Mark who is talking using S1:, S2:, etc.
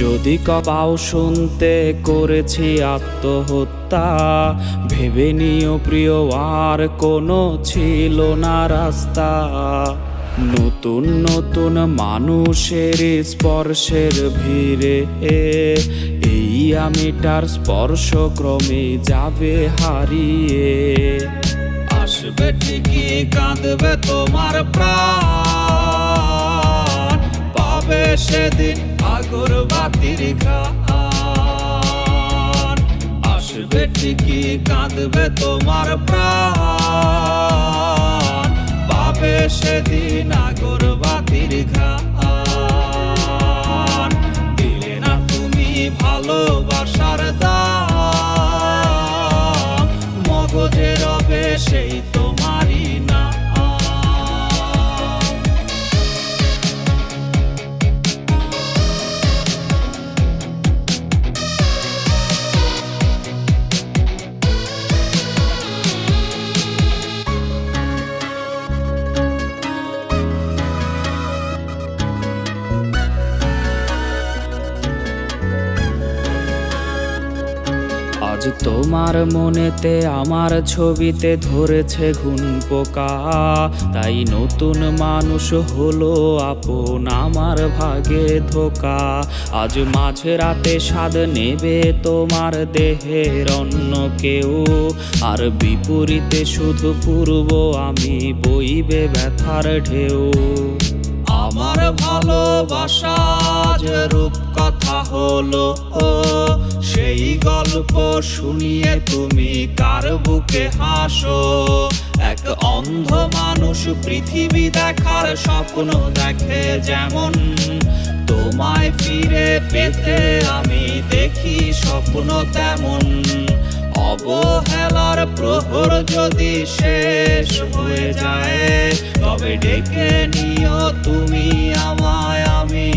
S1: যদি কবাও শুনতে করেছি আত্মহত্যা, ভেবে নিও প্রিয় আর কোনো ছিল না রাস্তা। নতুন নতুন মানুষের স্পর্শের ভিড়ে এই আমিটার স্পর্শ ক্রমে যাবে হারিয়ে। আসবে ঠিকই কাঁদবে তোমার প্রাণ, পাবে সেদিন আগরবাতির ঘ্রাণ। আসবে ঠিকই কাঁদবে তোমার প্রাণ, পাবে সেদিন আগরবাতির ঘ্রাণ। দিলে না তুমি ভালোবাসার দাম, মগজে রবে সেই তোমারই না। আজ তোমার মনেতে আমার ছবিতে ধরেছে ঘুন পোকা, তাই নতুন মানুষ হলো আপন আমার ভাগে ধোকা। আজ মাঝে রাতে স্বাদ নেবে তোমার দেহের অন্য কেউ, আর বিপরীতে শুধু পূর্ব আমি বইবে ব্যথার ঢেউ। আমার ভালোবাসা যে রূপ কথা হলো, সেই গল্প শুনিয়ে তুমি কার বুকে হাসো। এক অন্ধ মানুষ পৃথিবী দেখার স্বপ্ন দেখে যেমন, তোমায় ফিরে পেতে আমি দেখি স্বপ্ন তেমন। অবহেলার প্রহর যদি শেষ হয়ে যায়, তবে ডেকে নিও তুমি আমায়, আমি